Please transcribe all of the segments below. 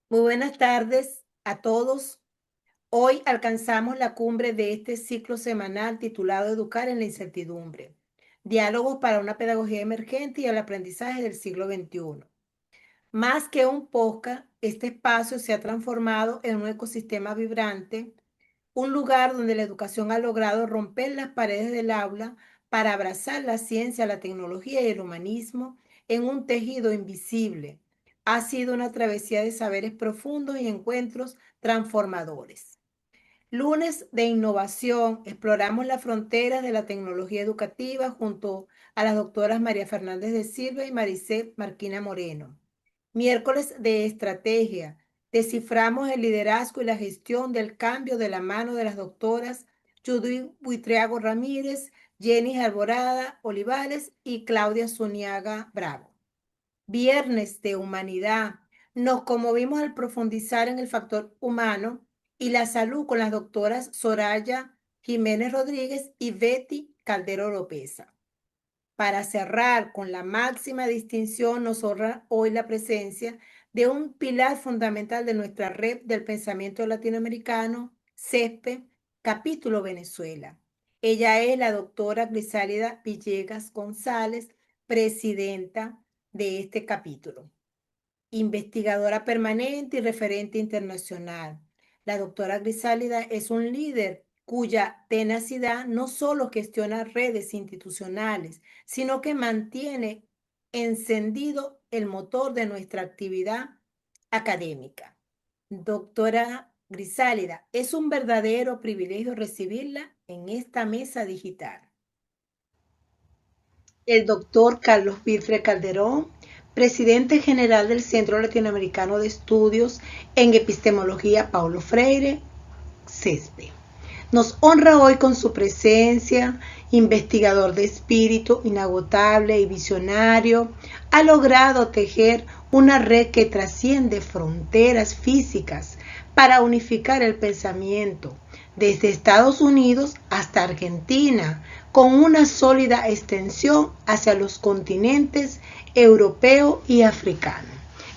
Muy buenas tardes a todos. Hoy alcanzamos la cumbre de este ciclo semanal titulado Educar en la incertidumbre. Diálogos para una pedagogía emergente y el aprendizaje del siglo XXI. Más que un podcast, este espacio se ha transformado en un ecosistema vibrante, un lugar donde la educación ha logrado romper las paredes del aula para abrazar la ciencia, la tecnología y el humanismo en un tejido invisible. Ha sido una travesía de saberes profundos y encuentros transformadores. Lunes de innovación, exploramos las fronteras de la tecnología educativa junto a las doctoras María Fernández de Silva y Maricel Marquina Moreno. Miércoles de estrategia, desciframos el liderazgo y la gestión del cambio de la mano de las doctoras Judith Buitriago Ramírez, Jenny Alborada Olivares y Claudia Zuniaga Bravo. Viernes de humanidad, nos conmovimos al profundizar en el factor humano y la salud con las doctoras Soraya Jiménez Rodríguez y Betty Caldero Lopeza. Para cerrar con la máxima distinción, nos honra hoy la presencia de un pilar fundamental de nuestra red del pensamiento latinoamericano, CESPE, capítulo Venezuela. Ella es la doctora Grisálida Villegas González, presidenta de este capítulo, investigadora permanente y referente internacional. La doctora Grisálida es un líder cuya tenacidad no solo gestiona redes institucionales, sino que mantiene encendido el motor de nuestra actividad académica. Doctora Grisálida, es un verdadero privilegio recibirla en esta mesa digital. El doctor Carlos Vilfre Calderón, presidente general del Centro Latinoamericano de Estudios en Epistemología Paulo Freire, CESPE. Nos honra hoy con su presencia, investigador de espíritu inagotable y visionario, ha logrado tejer una red que trasciende fronteras físicas para unificar el pensamiento, desde Estados Unidos hasta Argentina, con una sólida extensión hacia los continentes europeo y africano.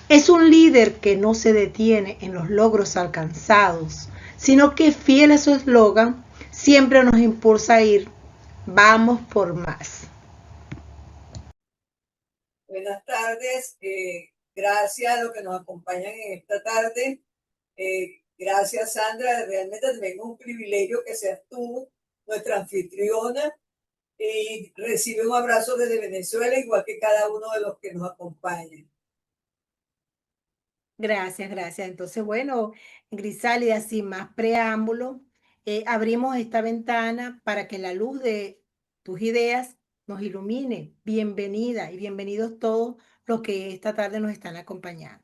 Es un líder que no se detiene en los logros alcanzados, sino que fiel a su eslogan, siempre nos impulsa a ir, vamos por más. Buenas tardes, gracias a los que nos acompañan en esta tarde. Gracias, Sandra, realmente también es un privilegio que seas tú nuestra anfitriona y recibe un abrazo desde Venezuela, igual que cada uno de los que nos acompañan. Gracias, gracias. Entonces, bueno, Grisálida, sin más preámbulo, abrimos esta ventana para que la luz de tus ideas nos ilumine. Bienvenida y bienvenidos todos los que esta tarde nos están acompañando.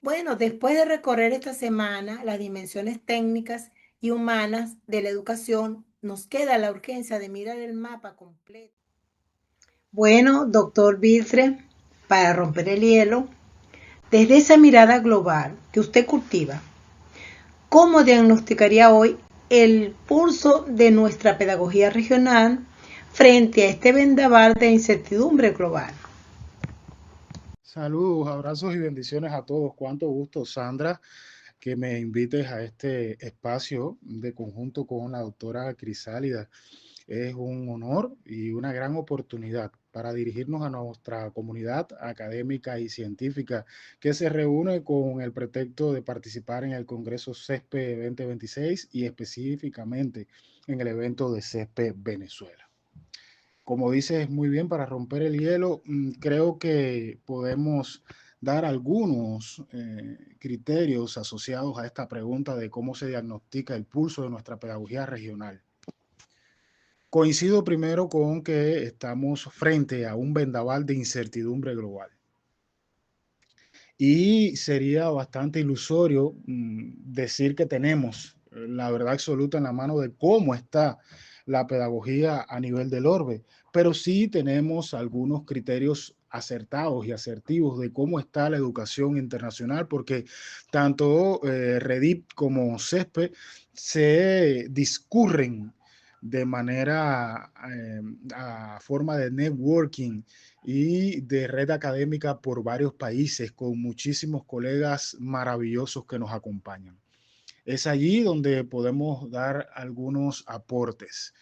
Bueno, después de recorrer esta semana las dimensiones técnicas y humanas de la educación, nos queda la urgencia de mirar el mapa completo. Bueno, doctor Vilfre, para romper el hielo, desde esa mirada global que usted cultiva, ¿cómo diagnosticaría hoy el pulso de nuestra pedagogía regional frente a este vendaval de incertidumbre global? Saludos, abrazos y bendiciones a todos. Cuánto gusto, Sandra, que me invites a este espacio de conjunto con la doctora Crisálida. Es un honor y una gran oportunidad para dirigirnos a nuestra comunidad académica y científica que se reúne con el pretexto de participar en el Congreso CESPE 2026 y específicamente en el evento de CESPE Venezuela. Como dices muy bien, para romper el hielo, creo que podemos dar algunos criterios asociados a esta pregunta de cómo se diagnostica el pulso de nuestra pedagogía regional. Coincido primero con que estamos frente a un vendaval de incertidumbre global. Y sería bastante ilusorio decir que tenemos la verdad absoluta en la mano de cómo está la pedagogía a nivel del orbe, pero sí tenemos algunos criterios acertados y asertivos de cómo está la educación internacional, porque tanto Redip como CESPE se discurren de manera a forma de networking y de red académica por varios países con muchísimos colegas maravillosos que nos acompañan. Es allí donde podemos dar algunos aportes.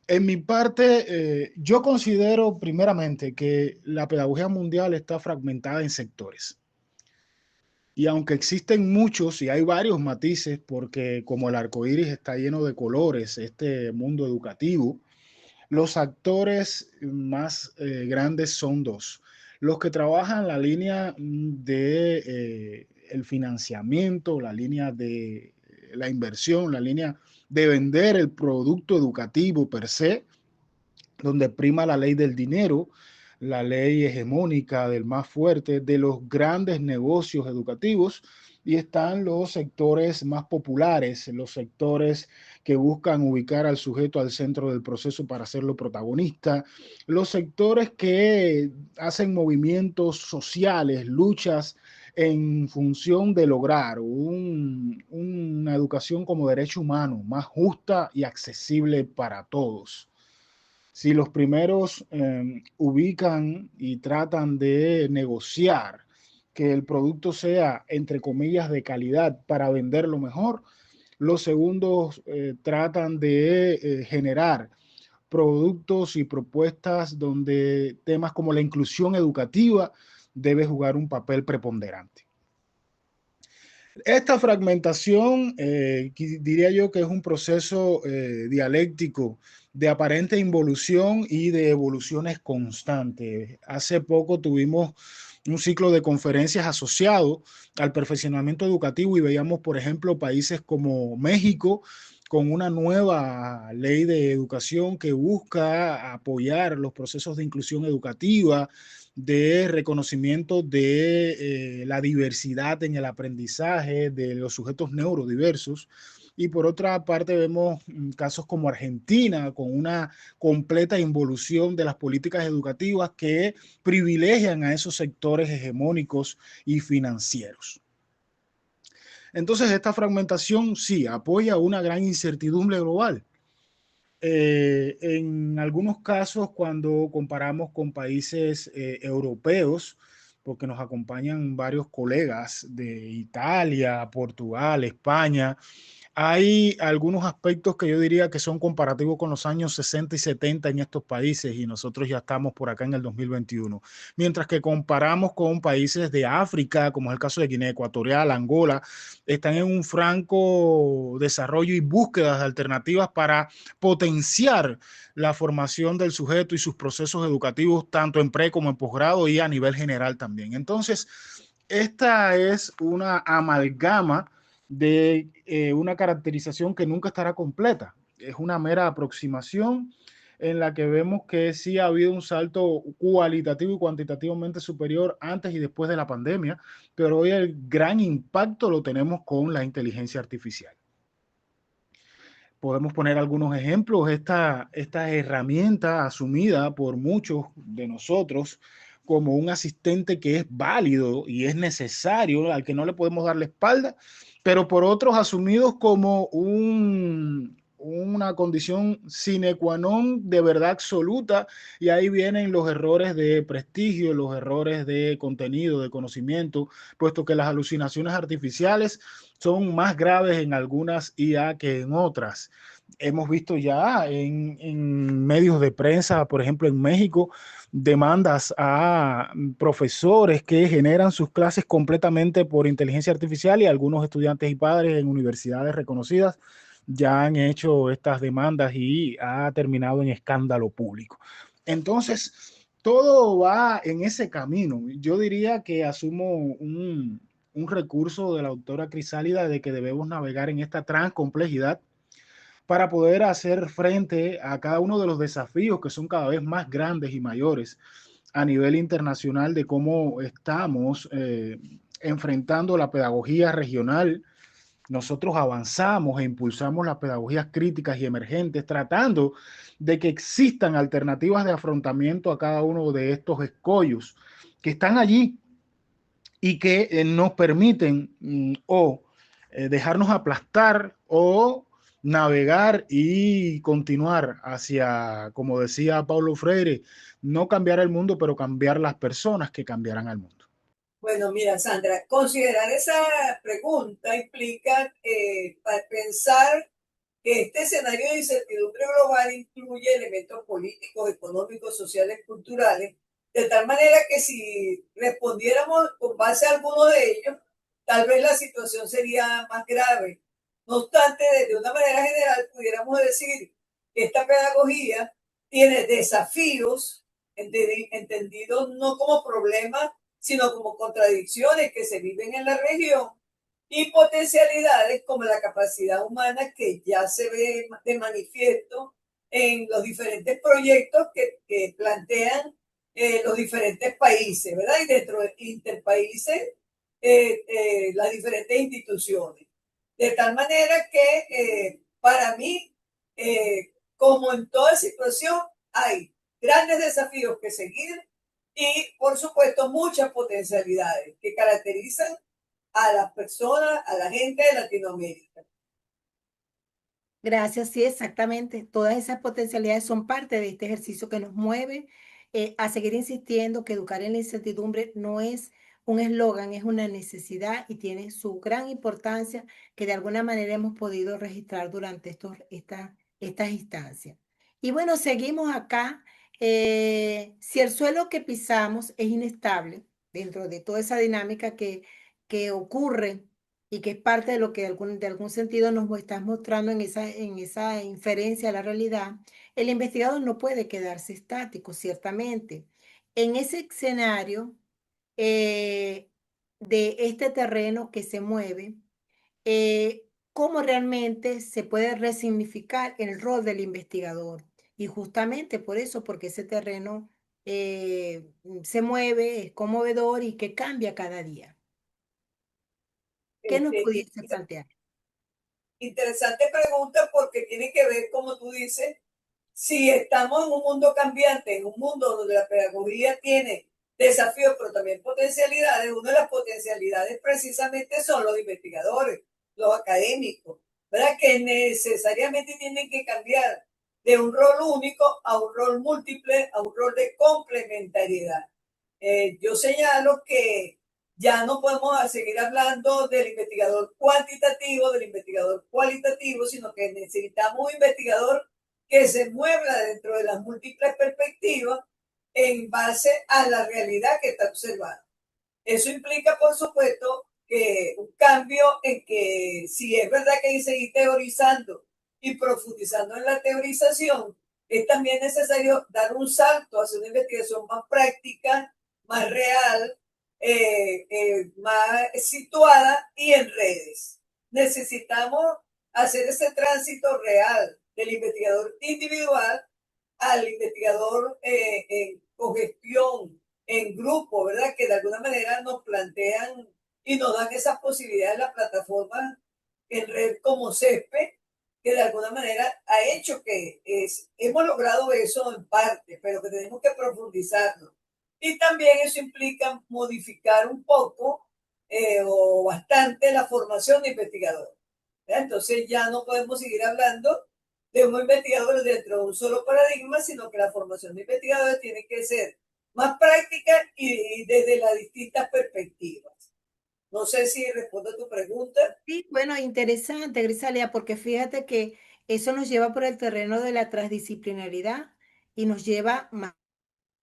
En mi parte, yo considero primeramente que la pedagogía mundial está fragmentada en sectores. Y aunque existen muchos y hay varios matices, porque como el arco iris está lleno de colores, este mundo educativo, los actores más grandes son dos. Los que trabajan la línea de el financiamiento, la línea de la inversión, la línea de vender el producto educativo per se, donde prima la ley del dinero, la ley hegemónica del más fuerte, de los grandes negocios educativos, y están los sectores más populares, los sectores que buscan ubicar al sujeto al centro del proceso para hacerlo protagonista, los sectores que hacen movimientos sociales, luchas en función de lograr una educación como derecho humano más justa y accesible para todos. Si los primeros ubican y tratan de negociar que el producto sea, entre comillas, de calidad para venderlo mejor, los segundos tratan de generar productos y propuestas donde temas como la inclusión educativa debe jugar un papel preponderante. Esta fragmentación, diría yo que es un proceso dialéctico de aparente involución y de evoluciones constantes. Hace poco tuvimos un ciclo de conferencias asociado al perfeccionamiento educativo y veíamos, por ejemplo, países como México con una nueva ley de educación que busca apoyar los procesos de inclusión educativa, de reconocimiento de la diversidad en el aprendizaje de los sujetos neurodiversos. Y por otra parte vemos casos como Argentina, con una completa involución de las políticas educativas que privilegian a esos sectores hegemónicos y financieros. Entonces, esta fragmentación sí apoya una gran incertidumbre global. En algunos casos, cuando comparamos con países europeos, porque nos acompañan varios colegas de Italia, Portugal, España, hay algunos aspectos que yo diría que son comparativos con los años 60 y 70 en estos países y nosotros ya estamos por acá en el 2021. Mientras que comparamos con países de África, como es el caso de Guinea Ecuatorial, Angola, están en un franco desarrollo y búsquedas de alternativas para potenciar la formación del sujeto y sus procesos educativos, tanto en pre como en posgrado y a nivel general también. Entonces, esta es una amalgama de una caracterización que nunca estará completa. Es una mera aproximación en la que vemos que sí ha habido un salto cualitativo y cuantitativamente superior antes y después de la pandemia, pero hoy el gran impacto lo tenemos con la inteligencia artificial. Podemos poner algunos ejemplos. Esta herramienta asumida por muchos de nosotros como un asistente que es válido y es necesario, al que no le podemos dar la espalda, pero por otros asumidos como una condición sine qua non de verdad absoluta, y ahí vienen los errores de prestigio, los errores de contenido, de conocimiento, puesto que las alucinaciones artificiales son más graves en algunas IA que en otras. Hemos visto ya en medios de prensa, por ejemplo en México, demandas a profesores que generan sus clases completamente por inteligencia artificial, y algunos estudiantes y padres en universidades reconocidas ya han hecho estas demandas y ha terminado en escándalo público. Entonces, todo va en ese camino. Yo diría que asumo un recurso de la autora Crisálida de que debemos navegar en esta transcomplejidad para poder hacer frente a cada uno de los desafíos que son cada vez más grandes y mayores a nivel internacional de cómo estamos enfrentando la pedagogía regional. Nosotros avanzamos e impulsamos las pedagogías críticas y emergentes, tratando de que existan alternativas de afrontamiento a cada uno de estos escollos que están allí y que nos permiten o dejarnos aplastar o navegar y continuar hacia, como decía Paulo Freire, no cambiar el mundo, pero cambiar las personas que cambiarán al mundo. Bueno, mira, Sandra, considerar esa pregunta implica pensar que este escenario de incertidumbre global incluye elementos políticos, económicos, sociales, culturales, de tal manera que si respondiéramos con base a alguno de ellos, tal vez la situación sería más grave. No obstante, de una manera general, pudiéramos decir que esta pedagogía tiene desafíos entendidos no como problemas, sino como contradicciones que se viven en la región y potencialidades como la capacidad humana que ya se ve de manifiesto en los diferentes proyectos que plantean los diferentes países, ¿verdad? Y dentro de interpaíses, las diferentes instituciones. De tal manera que para mí, como en toda situación, hay grandes desafíos que seguir y, por supuesto, muchas potencialidades que caracterizan a las personas, a la gente de Latinoamérica. Gracias, sí, exactamente. Todas esas potencialidades son parte de este ejercicio que nos mueve a seguir insistiendo que educar en la incertidumbre no es un eslogan, es una necesidad y tiene su gran importancia que de alguna manera hemos podido registrar durante estas instancias. Y bueno, seguimos acá. Si el suelo que pisamos es inestable dentro de toda esa dinámica que ocurre y que es parte de lo que de algún sentido nos estás mostrando en esa inferencia a la realidad, el investigador no puede quedarse estático, ciertamente. En ese escenario eh, de este terreno que se mueve, ¿cómo realmente se puede resignificar el rol del investigador? Y justamente por eso, porque ese terreno se mueve, es conmovedor y que cambia cada día. ¿Qué nos Este, pudiese plantear? interesante pregunta porque tiene que ver, como tú dices, si estamos en un mundo cambiante, en un mundo donde la pedagogía tiene desafíos, pero también potencialidades, una de las potencialidades precisamente son los investigadores, los académicos, ¿verdad? Que necesariamente tienen que cambiar de un rol único a un rol múltiple, a un rol de complementariedad. Yo señalo que ya no podemos seguir hablando del investigador cuantitativo, del investigador cualitativo, sino que necesitamos un investigador que se mueva dentro de las múltiples perspectivas en base a la realidad que está observando. Eso implica, por supuesto, que un cambio en que si es verdad que hay que seguir teorizando y profundizando en la teorización, es también necesario dar un salto hacia una investigación más práctica, más real, más situada y en redes. Necesitamos hacer ese tránsito real del investigador individual al investigador en cogestión, en grupo, ¿verdad? Que de alguna manera nos plantean y nos dan esas posibilidades en la plataforma en red como CESPE, que de alguna manera ha hecho que hemos logrado eso en parte, pero que tenemos que profundizarlo. Y también eso implica modificar un poco o bastante la formación de investigadores. Entonces ya no podemos seguir hablando de un investigador dentro de un solo paradigma, sino que la formación de investigadores tiene que ser más práctica y desde las distintas perspectivas. No sé si respondo a tu pregunta. Sí, bueno, interesante, Grisalia, porque fíjate que eso nos lleva por el terreno de la transdisciplinaridad y nos lleva más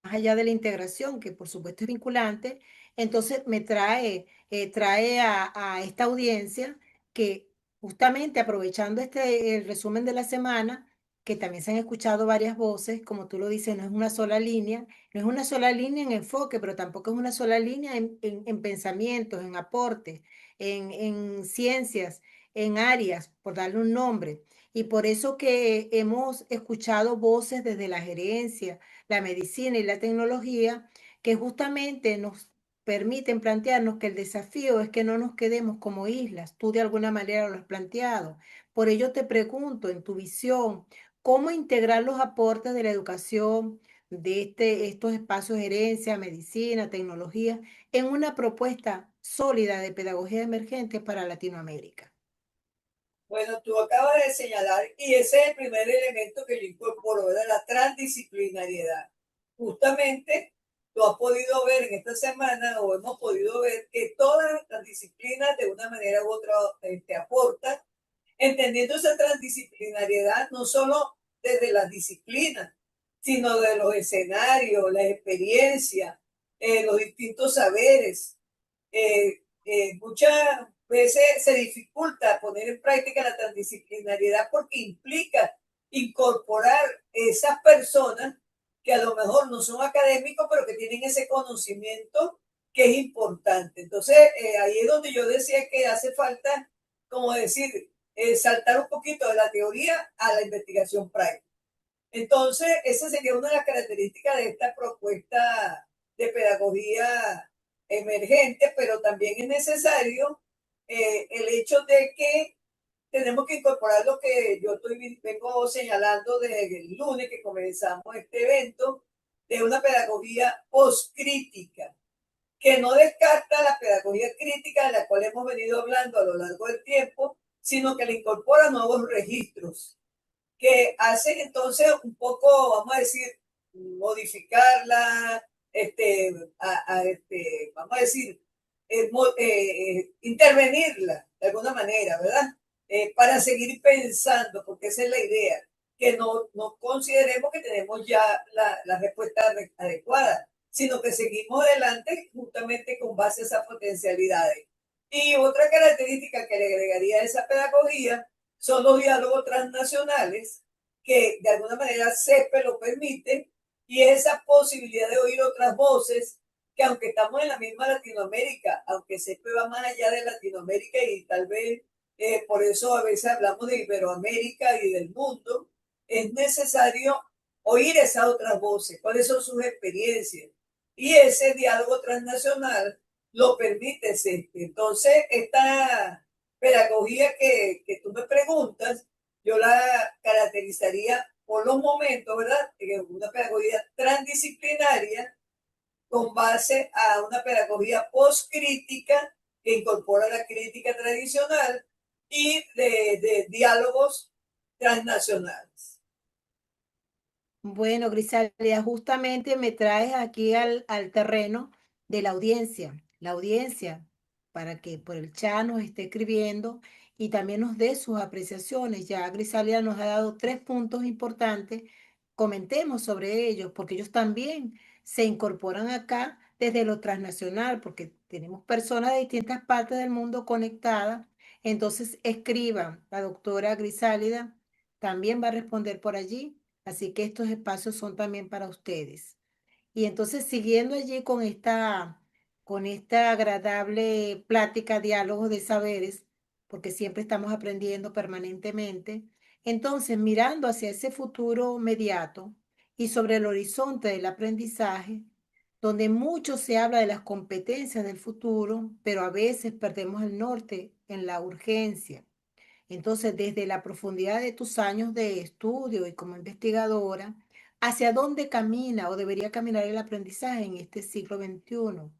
allá de la integración, que por supuesto es vinculante, entonces me trae a esta audiencia que justamente aprovechando el resumen de la semana, que también se han escuchado varias voces, como tú lo dices, no es una sola línea, no es una sola línea en enfoque, pero tampoco es una sola línea en pensamientos, en aportes, en ciencias, en áreas, por darle un nombre. Y por eso que hemos escuchado voces desde la gerencia, la medicina y la tecnología que justamente nos permiten plantearnos que el desafío es que no nos quedemos como islas. Tú de alguna manera lo has planteado. Por ello te pregunto, en tu visión, ¿cómo integrar los aportes de la educación, de estos espacios de herencia, medicina, tecnología, en una propuesta sólida de pedagogía emergente para Latinoamérica? Bueno, tú acabas de señalar, y ese es el primer elemento que yo incorporo, ¿verdad? La transdisciplinariedad. Justamente, tú has podido ver en esta semana, o hemos podido ver, que todas las disciplinas de una manera u otra aportan, entendiendo esa transdisciplinariedad no solo desde las disciplinas, sino de los escenarios, las experiencias, los distintos saberes. Muchas veces se dificulta poner en práctica la transdisciplinariedad porque implica incorporar esas personas que a lo mejor no son académicos, pero que tienen ese conocimiento que es importante. Entonces, ahí es donde yo decía que hace falta, como decir, saltar un poquito de la teoría a la investigación práctica. Entonces, esa sería una de las características de esta propuesta de pedagogía emergente, pero también es necesario el hecho de que tenemos que incorporar lo que vengo señalando desde el lunes que comenzamos este evento, de una pedagogía postcrítica, que no descarta la pedagogía crítica de la cual hemos venido hablando a lo largo del tiempo, sino que le incorpora nuevos registros que hacen entonces un poco, vamos a decir, modificarla, vamos a decir, intervenirla de alguna manera, ¿verdad? Para seguir pensando, porque esa es la idea, que no consideremos que tenemos ya la respuesta adecuada, sino que seguimos adelante justamente con base a esas potencialidades. Y otra característica que le agregaría a esa pedagogía son los diálogos transnacionales, que de alguna manera CEPE lo permite, y esa posibilidad de oír otras voces, que aunque estamos en la misma Latinoamérica, aunque CEPE va más allá de Latinoamérica y tal vez por eso a veces hablamos de Iberoamérica y del mundo, es necesario oír esas otras voces, cuáles son sus experiencias. Y ese diálogo transnacional lo permite CEPE. Entonces, esta pedagogía que tú me preguntas, yo la caracterizaría por los momentos, ¿verdad? En una pedagogía transdisciplinaria con base a una pedagogía postcrítica que incorpora la crítica tradicional y de diálogos transnacionales. Bueno, Grisalia, justamente me traes aquí al terreno de la audiencia, para que por el chat nos esté escribiendo y también nos dé sus apreciaciones. Ya Grisalia nos ha dado 3 puntos importantes, comentemos sobre ellos, porque ellos también se incorporan acá desde lo transnacional, porque tenemos personas de distintas partes del mundo conectadas. Entonces, escriban, la doctora Grisálida también va a responder por allí. Así que estos espacios son también para ustedes. Y entonces, siguiendo allí con esta agradable plática, diálogo de saberes, porque siempre estamos aprendiendo permanentemente, entonces, mirando hacia ese futuro inmediato y sobre el horizonte del aprendizaje, donde mucho se habla de las competencias del futuro, pero a veces perdemos el norte en la urgencia. Entonces, desde la profundidad de tus años de estudio y como investigadora, ¿hacia dónde camina o debería caminar el aprendizaje en este siglo XXI,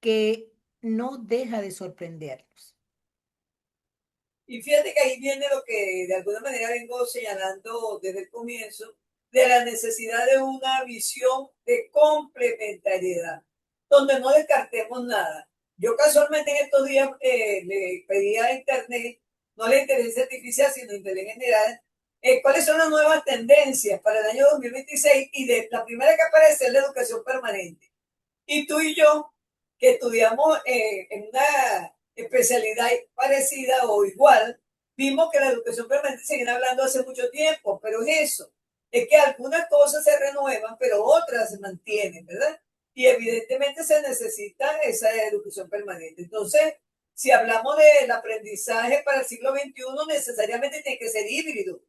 que no deja de sorprendernos? Y fíjate que ahí viene lo que de alguna manera vengo señalando desde el comienzo, de la necesidad de una visión de complementariedad, donde no descartemos nada. Yo casualmente en estos días le pedí a Internet, no la inteligencia artificial, sino internet en general, cuáles son las nuevas tendencias para el año 2026 y de la primera que aparece es la educación permanente. Y tú y yo, que estudiamos en una especialidad parecida o igual, vimos que la educación permanente se viene hablando hace mucho tiempo, pero es eso, es que algunas cosas se renuevan, pero otras se mantienen, ¿verdad? Y evidentemente se necesita esa educación permanente. Entonces, si hablamos del aprendizaje para el siglo XXI, necesariamente tiene que ser híbrido,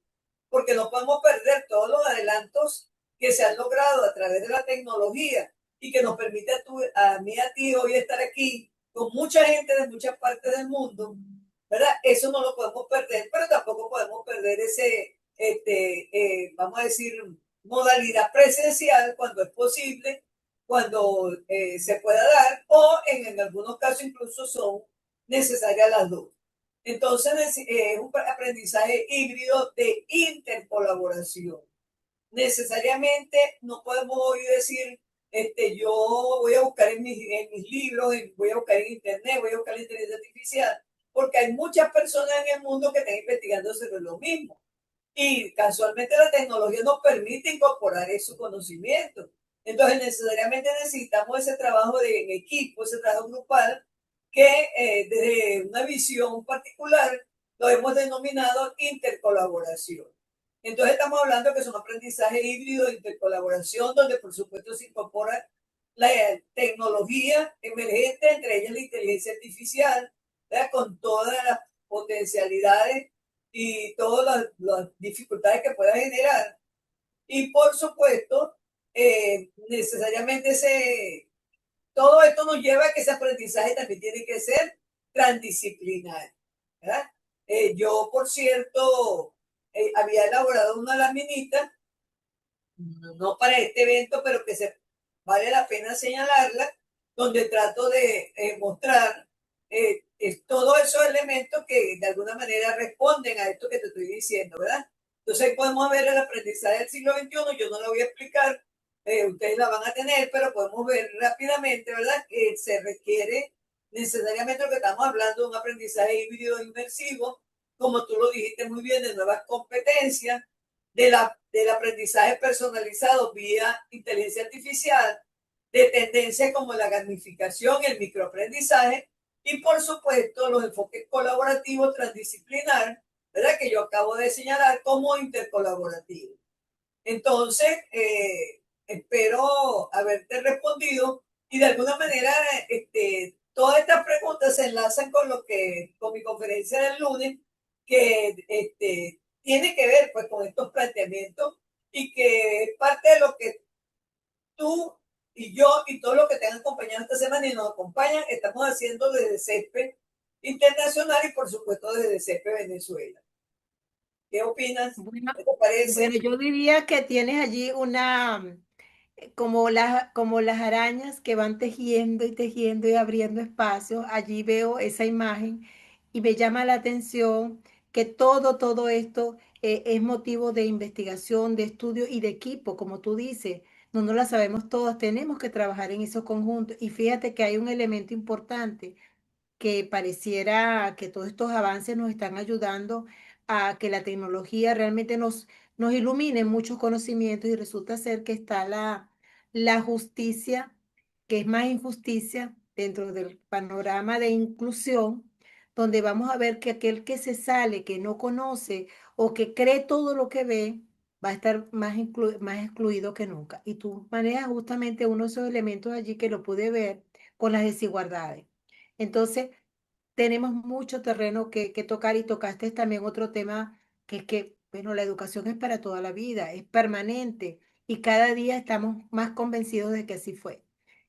porque no podemos perder todos los adelantos que se han logrado a través de la tecnología y que nos permite a mí, a ti, hoy estar aquí con mucha gente de muchas partes del mundo, ¿verdad? Eso no lo podemos perder, pero tampoco podemos perder ese, vamos a decir, modalidad presencial cuando es posible, cuando se pueda dar, o en algunos casos incluso son necesarias las dos. Entonces, es un aprendizaje híbrido de intercolaboración. Necesariamente no podemos hoy decir, yo voy a buscar en mis libros, voy a buscar en internet, voy a buscar en inteligencia artificial, porque hay muchas personas en el mundo que están investigando sobre lo mismo. Y casualmente la tecnología nos permite incorporar esos conocimientos. Entonces necesariamente necesitamos ese trabajo en equipo, ese trabajo grupal, que desde una visión particular lo hemos denominado intercolaboración. Entonces estamos hablando que es un aprendizaje híbrido de intercolaboración, donde por supuesto se incorpora la tecnología emergente, entre ellas la inteligencia artificial, ¿verdad? Con todas las potencialidades y todas las dificultades que pueda generar. Y por supuesto, necesariamente todo esto nos lleva a que ese aprendizaje también tiene que ser transdisciplinario, ¿verdad? Yo, por cierto, había elaborado una laminita, no para este evento, pero que vale la pena señalarla, donde trato de mostrar todos esos elementos que de alguna manera responden a esto que te estoy diciendo, ¿verdad? Entonces ahí podemos ver el aprendizaje del siglo XXI, yo no lo voy a explicar, ustedes la van a tener, pero podemos ver rápidamente, ¿verdad? Que se requiere necesariamente lo que estamos hablando de un aprendizaje híbrido inmersivo, como tú lo dijiste muy bien, de nuevas competencias, del aprendizaje personalizado vía inteligencia artificial, de tendencias como la gamificación, el microaprendizaje y por supuesto los enfoques colaborativos transdisciplinar, ¿verdad? Que yo acabo de señalar como intercolaborativo. Entonces, espero haberte respondido y de alguna manera todas estas preguntas se enlazan con mi conferencia del lunes, que tiene que ver pues con estos planteamientos y que es parte de lo que tú y yo y todos los que te han acompañado esta semana y nos acompañan, estamos haciendo desde CESPE Internacional y por supuesto desde CESPE Venezuela. ¿Qué opinas? Bueno, ¿Qué te bueno, parece? yo diría que tienes allí una, como las arañas que van tejiendo y abriendo espacios. Allí veo esa imagen y me llama la atención que todo esto es motivo de investigación, de estudio y de equipo, como tú dices. No, no la sabemos todas, tenemos que trabajar en esos conjuntos. Y fíjate que hay un elemento importante que pareciera que todos estos avances nos están ayudando a que la tecnología realmente nos ilumine muchos conocimientos y resulta ser que está la justicia, que es más injusticia dentro del panorama de inclusión, donde vamos a ver que aquel que se sale, que no conoce o que cree todo lo que ve, va a estar más excluido que nunca. Y tú manejas justamente uno de esos elementos allí que lo pude ver con las desigualdades. Entonces, tenemos mucho terreno que tocar y tocaste también otro tema que es que, bueno, la educación es para toda la vida, es permanente y cada día estamos más convencidos de que así fue.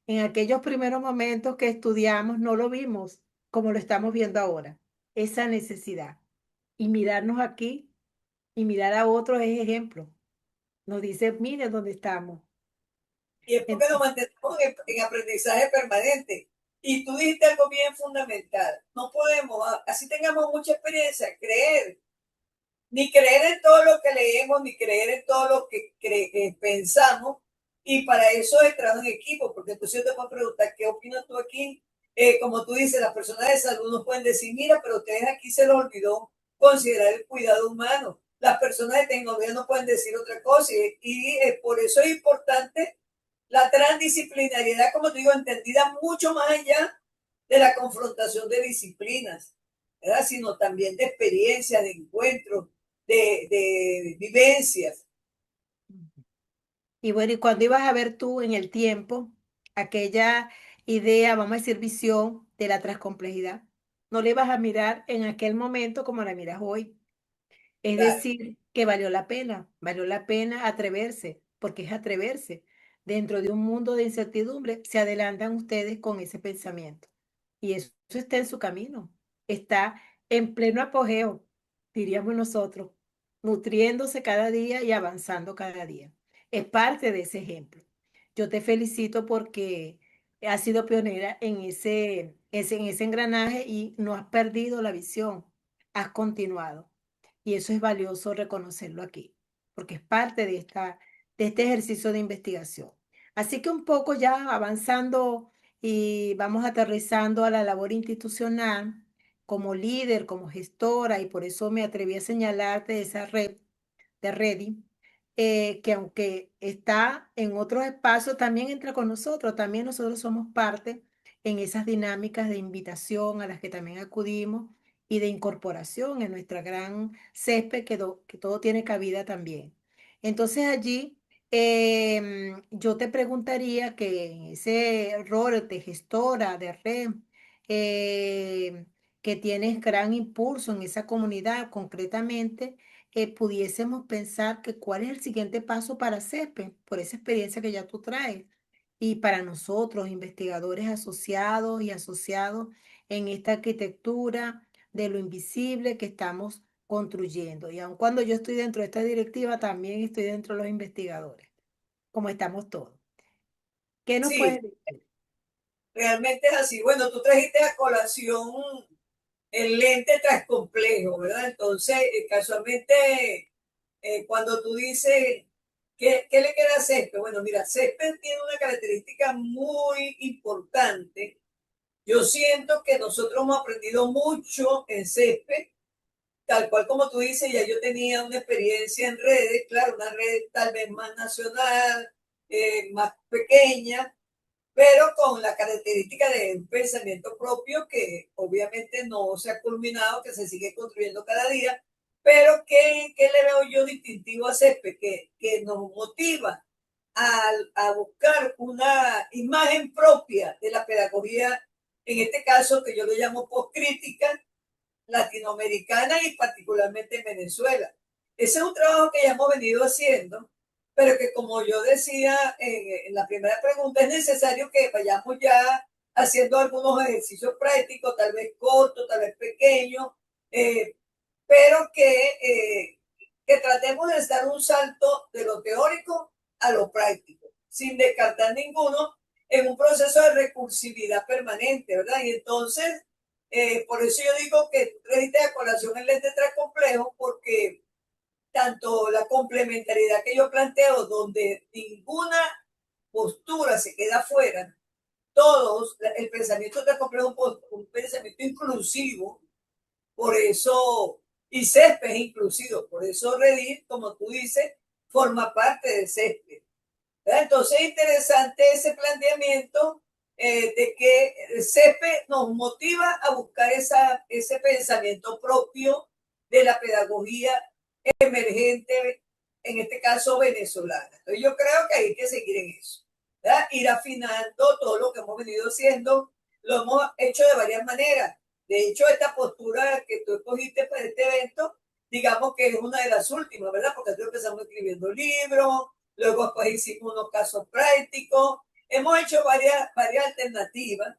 En aquellos primeros momentos que estudiamos no lo vimos como lo estamos viendo ahora, esa necesidad. Y mirarnos aquí y mirar a otros es ejemplo. Nos dice, miren dónde estamos. Y es porque nos mantenemos en aprendizaje permanente. Y tú dijiste algo bien fundamental. No podemos, así tengamos mucha experiencia, ni creer en todo lo que leemos, ni creer en todo lo que pensamos. Y para eso es trabajo en equipo, porque entonces yo te puedo preguntar, ¿qué opinas tú aquí? Como tú dices, las personas de salud nos pueden decir, mira, pero ustedes aquí se les olvidó considerar el cuidado humano. Las personas de tecnología no pueden decir otra cosa y por eso es importante la transdisciplinariedad, como te digo, entendida mucho más allá de la confrontación de disciplinas, ¿verdad? Sino también de experiencias, de encuentros, de vivencias. Y bueno, y cuando ibas a ver tú en el tiempo aquella idea, vamos a decir, visión de la transcomplejidad. no le ibas a mirar en aquel momento como la miras hoy. Es Claro. decir, que valió la pena atreverse, porque es atreverse. Dentro de un mundo de incertidumbre, se adelantan ustedes con ese pensamiento. Y eso está en su camino, está en pleno apogeo, diríamos nosotros, nutriéndose cada día y avanzando cada día. Es parte de ese ejemplo. Yo te felicito porque has sido pionera en ese engranaje y no has perdido la visión, has continuado. Y eso es valioso reconocerlo aquí, porque es parte de este ejercicio de investigación. Así que un poco ya avanzando y vamos aterrizando a la labor institucional como líder, como gestora, y por eso me atreví a señalarte de esa red de Ready, que aunque está en otros espacios, también entra con nosotros, también nosotros somos parte en esas dinámicas de invitación a las que también acudimos y de incorporación en nuestra gran césped que todo tiene cabida también. Entonces allí yo te preguntaría que en ese rol de gestora de red, eh, que tienes gran impulso en esa comunidad concretamente, pudiésemos pensar que cuál es el siguiente paso para CESPE, por esa experiencia que ya tú traes. Y para nosotros, investigadores asociados y asociados en esta arquitectura de lo invisible que estamos construyendo. Y aun cuando yo estoy dentro de esta directiva, también estoy dentro de los investigadores, como estamos todos. ¿Qué nos Sí, puedes decir? realmente es así. Bueno, tú trajiste a colación el lente complejo, ¿verdad? Entonces, casualmente, cuando tú dices, ¿qué le queda a césped? Bueno, mira, césped tiene una característica muy importante. Yo siento que nosotros hemos aprendido mucho en césped, tal cual como tú dices, ya yo tenía una experiencia en redes, claro, una red tal vez más nacional, más pequeña, pero con la característica de un pensamiento propio que obviamente no se ha culminado, que se sigue construyendo cada día, pero ¿qué le veo yo distintivo a CESPE? Que nos motiva a buscar una imagen propia de la pedagogía, en este caso que yo lo llamo postcrítica, latinoamericana y particularmente en Venezuela. Ese es un trabajo que ya hemos venido haciendo, pero que como yo decía en la primera pregunta, es necesario que vayamos ya haciendo algunos ejercicios prácticos, tal vez cortos, tal vez pequeños, eh, pero que tratemos de dar un salto de lo teórico a lo práctico, sin descartar ninguno, en un proceso de recursividad permanente, ¿verdad? Y entonces, por eso yo digo que trajiste a colación el lente complejo, porque tanto la complementariedad que yo planteo, donde ninguna postura se queda fuera, todos, el pensamiento complejo es un pensamiento inclusivo, por eso, y césped es inclusivo, por eso Reddit, como tú dices, forma parte de césped. ¿Verdad? Entonces es interesante ese planteamiento de que el CEPE nos motiva a buscar ese pensamiento propio de la pedagogía emergente, en este caso venezolana. Entonces yo creo que hay que seguir en eso, ¿verdad? Ir afinando todo lo que hemos venido haciendo, lo hemos hecho de varias maneras. De hecho, esta postura que tú escogiste para este evento, digamos que es una de las últimas, ¿verdad? Porque tú empezamos escribiendo libros, luego pues hicimos unos casos prácticos, hemos hecho varias alternativas,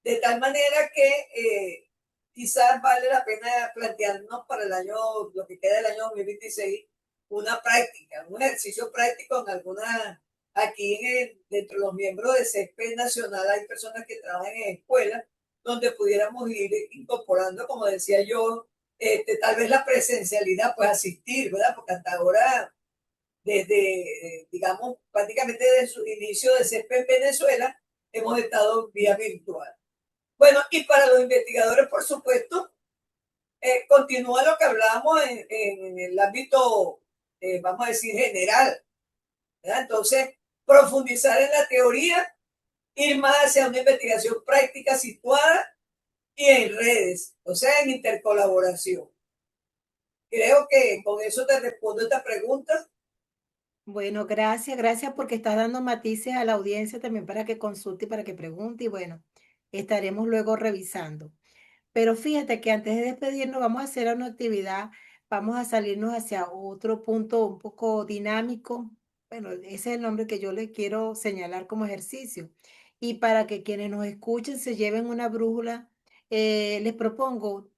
de tal manera que quizás vale la pena plantearnos para el año, lo que queda del año 2026, una práctica, un ejercicio práctico en alguna, aquí dentro de los miembros de CESPE Nacional hay personas que trabajan en escuelas, donde pudiéramos ir incorporando, como decía yo, tal vez la presencialidad, pues asistir, ¿verdad? Porque hasta ahora desde, digamos, prácticamente desde su inicio de CESPE en Venezuela, hemos estado vía virtual. Bueno, y para los investigadores, por supuesto, continúa lo que hablábamos en el ámbito, vamos a decir, general, ¿verdad? Entonces, profundizar en la teoría, ir más hacia una investigación práctica situada y en redes, o sea, en intercolaboración. Creo que con eso te respondo esta pregunta. Bueno, gracias, gracias porque estás dando matices a la audiencia también para que consulte y para que pregunte y bueno, estaremos luego revisando. Pero fíjate que antes de despedirnos vamos a hacer una actividad, vamos a salirnos hacia otro punto un poco dinámico. Bueno, ese es el nombre que yo le quiero señalar como ejercicio. Y para que quienes nos escuchen se lleven una brújula, les propongo,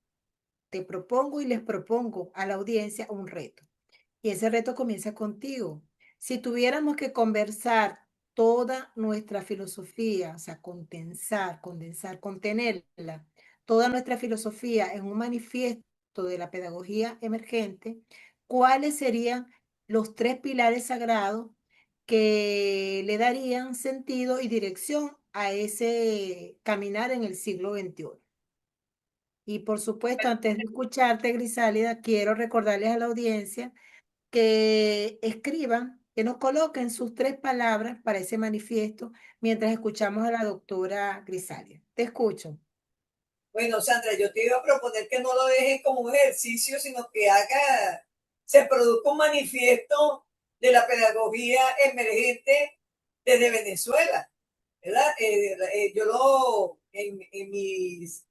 te propongo y les propongo a la audiencia un reto. Y ese reto comienza contigo. Si tuviéramos que conversar toda nuestra filosofía, o sea, condensar, contenerla, toda nuestra filosofía en un manifiesto de la pedagogía emergente, ¿cuáles serían los tres pilares sagrados que le darían sentido y dirección a ese caminar en el siglo XXI? Y por supuesto, antes de escucharte, Grisálida, quiero recordarles a la audiencia que escriban, que nos coloquen sus tres palabras para ese manifiesto mientras escuchamos a la doctora Grisalia. Te escucho. Bueno, Sandra, yo te iba a proponer que no lo dejes como un ejercicio, sino que se produzca un manifiesto de la pedagogía emergente desde Venezuela, ¿verdad? En mis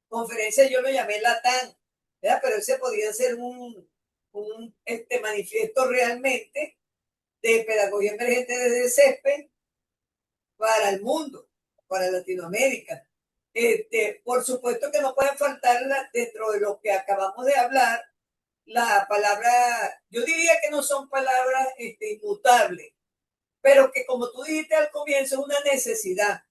conferencias yo lo llamé Latán, ¿verdad? Pero ese podría ser un manifiesto realmente de pedagogía emergente desde CESPE para el mundo, para Latinoamérica. Por supuesto que no pueden faltar dentro de lo que acabamos de hablar, la palabra, yo diría que no son palabras inmutables, pero que como tú dijiste al comienzo, es una necesidad.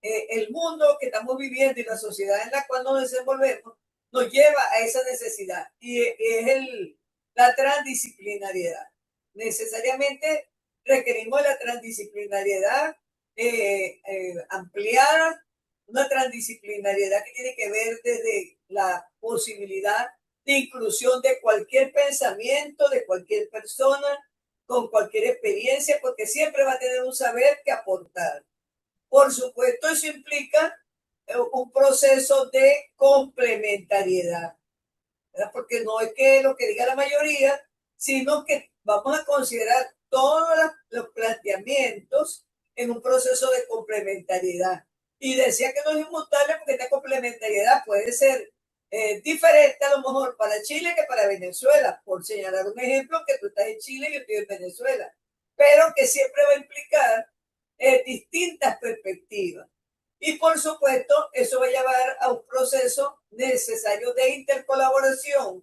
El mundo que estamos viviendo y la sociedad en la cual nos desenvolvemos nos lleva a esa necesidad y es la transdisciplinariedad. Necesariamente requerimos la transdisciplinariedad ampliada, una transdisciplinariedad que tiene que ver desde la posibilidad de inclusión de cualquier pensamiento, de cualquier persona, con cualquier experiencia, porque siempre va a tener un saber que aportar. Por supuesto, eso implica un proceso de complementariedad, ¿verdad? Porque no es que lo que diga la mayoría, sino que vamos a considerar todos los planteamientos en un proceso de complementariedad. Y decía que no es inmutable porque esta complementariedad puede ser diferente a lo mejor para Chile que para Venezuela, por señalar un ejemplo, que tú estás en Chile y yo estoy en Venezuela, pero que siempre va a implicar distintas perspectivas. Y por supuesto, eso va a llevar a un proceso necesario de intercolaboración,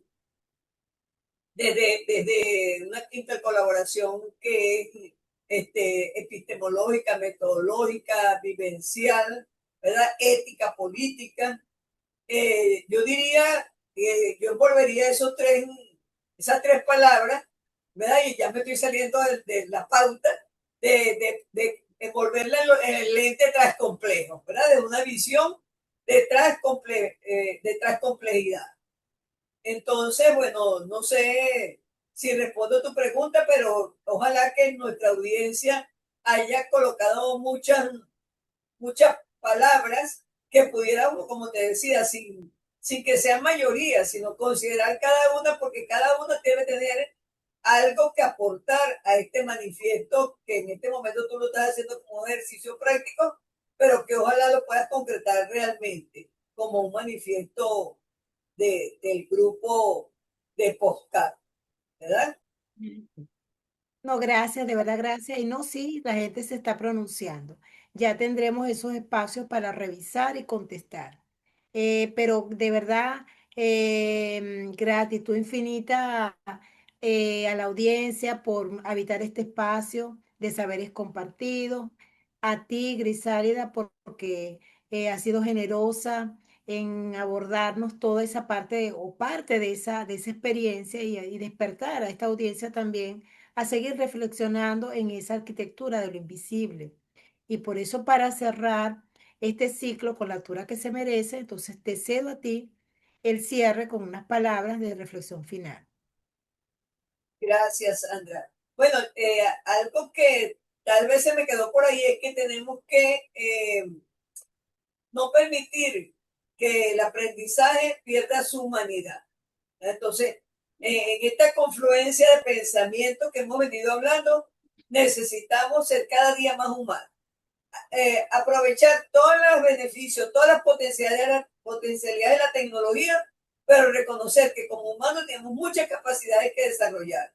desde una intercolaboración que es epistemológica, metodológica, vivencial, ¿verdad? Ética, política. Yo diría que yo envolvería esas tres palabras, ¿verdad? Y ya me estoy saliendo de la pauta, de envolverla en el lente transcomplejo, ¿verdad? De una visión de transcomplejidad. Entonces, bueno, no sé si respondo a tu pregunta, pero ojalá que nuestra audiencia haya colocado muchas palabras que pudiéramos, como te decía, sin que sean mayoría, sino considerar cada una, porque cada una debe tener algo que aportar a este manifiesto, que en este momento tú lo estás haciendo como un ejercicio práctico, pero que ojalá lo puedas concretar realmente como un manifiesto del grupo de podcast, ¿verdad? No, gracias, de verdad, gracias. Y no, sí, la gente se está pronunciando. Ya tendremos esos espacios para revisar y contestar. Pero de verdad, gratitud infinita a la audiencia por habitar este espacio de saberes compartidos. A ti, Grisálida, porque has sido generosa en abordarnos toda esa o parte de esa experiencia y despertar a esta audiencia también a seguir reflexionando en esa arquitectura de lo invisible. Y por eso, para cerrar este ciclo con la altura que se merece, entonces te cedo a ti el cierre con unas palabras de reflexión final. Gracias, Sandra. Bueno, algo que tal vez se me quedó por ahí es que tenemos que no permitir que el aprendizaje pierda su humanidad. Entonces, en esta confluencia de pensamientos que hemos venido hablando, necesitamos ser cada día más humanos. aprovechar todos los beneficios, todas las potencialidades de la tecnología, pero reconocer que como humanos tenemos muchas capacidades que desarrollar.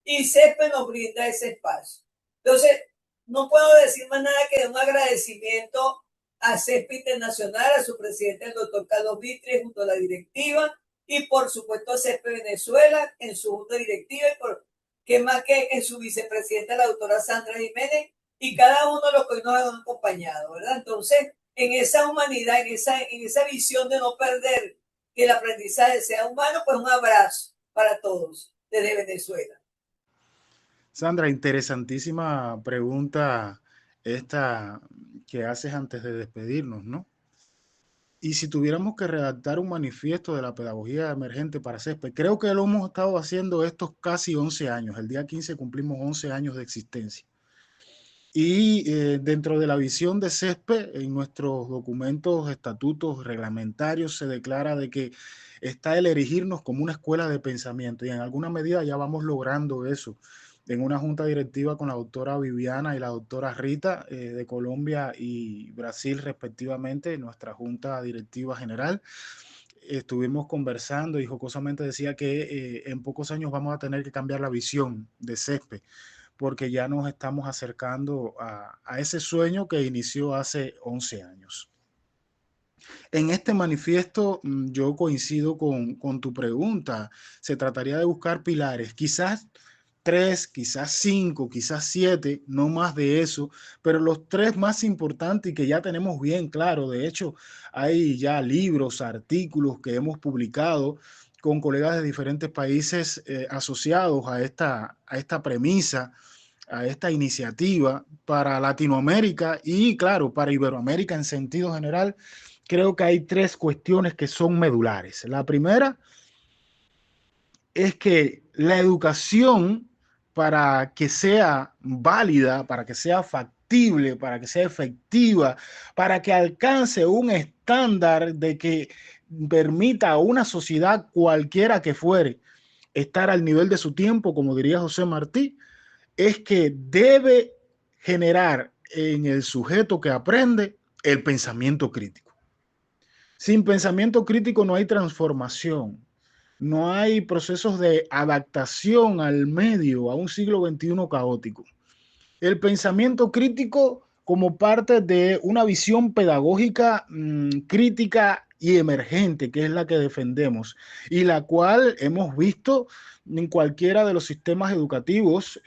Y CESPE nos brinda ese espacio. Entonces, no puedo decir más nada que de un agradecimiento a CESPE Internacional, a su presidente, el doctor Carlos Vitri, junto a la directiva, y por supuesto a CESPE Venezuela en su junta directiva, y por que más que en su vicepresidenta, la doctora Sandra Jiménez, y cada uno de los que hoy nos han acompañado, ¿verdad? Entonces, en esa humanidad, en esa visión de no perder que el aprendizaje sea humano, pues un abrazo para todos desde Venezuela. Sandra, interesantísima pregunta esta que haces antes de despedirnos, ¿no? Y si tuviéramos que redactar un manifiesto de la pedagogía emergente para CESPE, creo que lo hemos estado haciendo estos casi 11 años. El día 15 cumplimos 11 años de existencia. Y dentro de la visión de CESPE, en nuestros documentos, estatutos, reglamentarios, se declara de que está el erigirnos como una escuela de pensamiento, y en alguna medida ya vamos logrando eso. En una junta directiva con la doctora Viviana y la doctora Rita de Colombia y Brasil respectivamente, nuestra junta directiva general, estuvimos conversando y jocosamente decía que en pocos años vamos a tener que cambiar la visión de CESPE, porque ya nos estamos acercando a ese sueño que inició hace 11 años. En este manifiesto yo coincido con tu pregunta. Se trataría de buscar pilares, quizás 3, quizás 5, quizás 7, no más de eso, pero los 3 más importantes y que ya tenemos bien claro. De hecho, hay ya libros, artículos que hemos publicado con colegas de diferentes países asociados a esta premisa, a esta iniciativa para Latinoamérica y, claro, para Iberoamérica en sentido general. Creo que hay 3 cuestiones que son medulares. La primera es que la educación, para que sea válida, para que sea factible, para que sea efectiva, para que alcance un estándar de que permita a una sociedad cualquiera que fuere estar al nivel de su tiempo, como diría José Martí, es que debe generar en el sujeto que aprende el pensamiento crítico. Sin pensamiento crítico no hay transformación, no hay procesos de adaptación al medio, a un siglo XXI caótico. El pensamiento crítico como parte de una visión pedagógica crítica y emergente, que es la que defendemos y la cual hemos visto en cualquiera de los sistemas educativos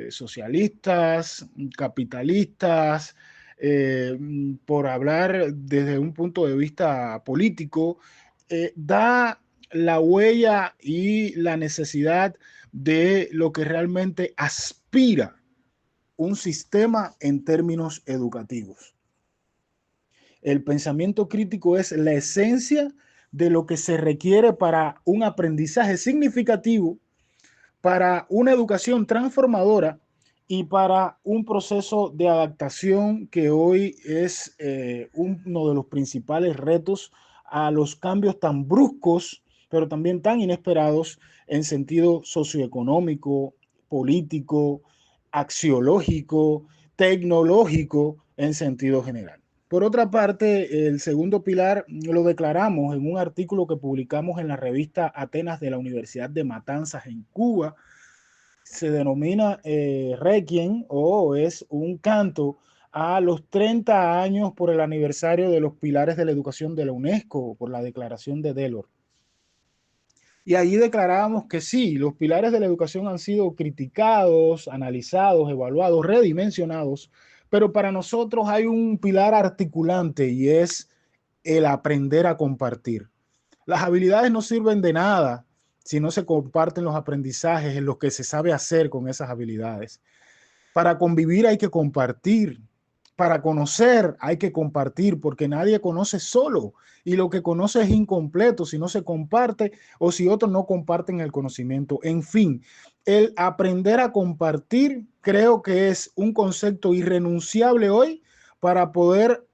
socialistas, capitalistas, por hablar desde un punto de vista político, da la huella y la necesidad de lo que realmente aspira un sistema en términos educativos. El pensamiento crítico es la esencia de lo que se requiere para un aprendizaje significativo, para una educación transformadora y para un proceso de adaptación que hoy es uno de los principales retos a los cambios tan bruscos, pero también tan inesperados en sentido socioeconómico, político, axiológico, tecnológico en sentido general. Por otra parte, el segundo pilar lo declaramos en un artículo que publicamos en la revista Atenas de la Universidad de Matanzas en Cuba. Se denomina Requiem, o es un canto a los 30 años por el aniversario de los pilares de la educación de la UNESCO, por la declaración de Delors. Y allí declarábamos que sí, los pilares de la educación han sido criticados, analizados, evaluados, redimensionados, pero para nosotros hay un pilar articulante y es el aprender a compartir. Las habilidades no sirven de nada si no se comparten los aprendizajes en los que se sabe hacer con esas habilidades. Para convivir hay que compartir. Para conocer hay que compartir, porque nadie conoce solo y lo que conoce es incompleto si no se comparte o si otros no comparten el conocimiento. En fin, el aprender a compartir creo que es un concepto irrenunciable hoy para poder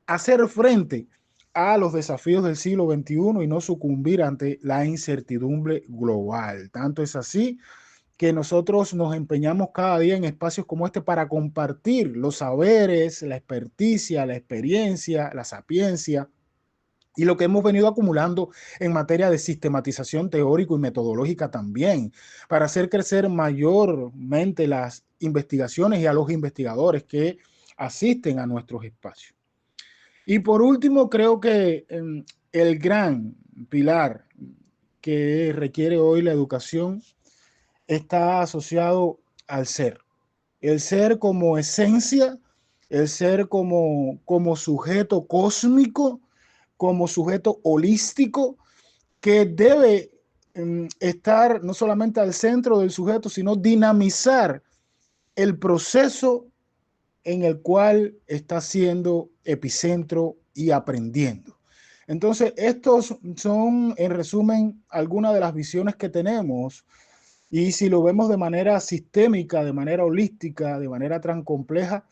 hacer frente a los desafíos del siglo XXI y no sucumbir ante la incertidumbre global. Tanto es así que nosotros nos empeñamos cada día en espacios como este para compartir los saberes, la experticia, la experiencia, la sapiencia y lo que hemos venido acumulando en materia de sistematización teórico y metodológica también, para hacer crecer mayormente las investigaciones y a los investigadores que asisten a nuestros espacios. Y por último, creo que el gran pilar que requiere hoy la educación está asociado al ser. El ser como esencia, el ser como sujeto cósmico, como sujeto holístico, que debe estar no solamente al centro del sujeto, sino dinamizar el proceso en el cual está siendo epicentro y aprendiendo. Entonces, estos son, en resumen, algunas de las visiones que tenemos. Y si lo vemos de manera sistémica, de manera holística, de manera tan compleja,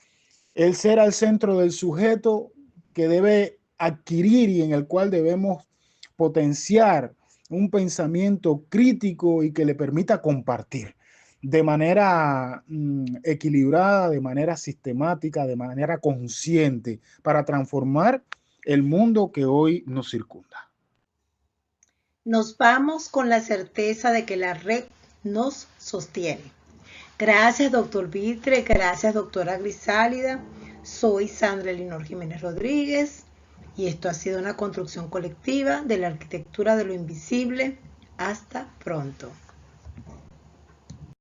el ser al centro del sujeto que debe adquirir y en el cual debemos potenciar un pensamiento crítico y que le permita compartir de manera equilibrada, de manera sistemática, de manera consciente, para transformar el mundo que hoy nos circunda. Nos vamos con la certeza de que la red nos sostiene. Gracias, doctor Vitre. Gracias, doctora Grisálida. Soy Sandra Elinor Jiménez Rodríguez y esto ha sido una construcción colectiva de la arquitectura de lo invisible. Hasta pronto.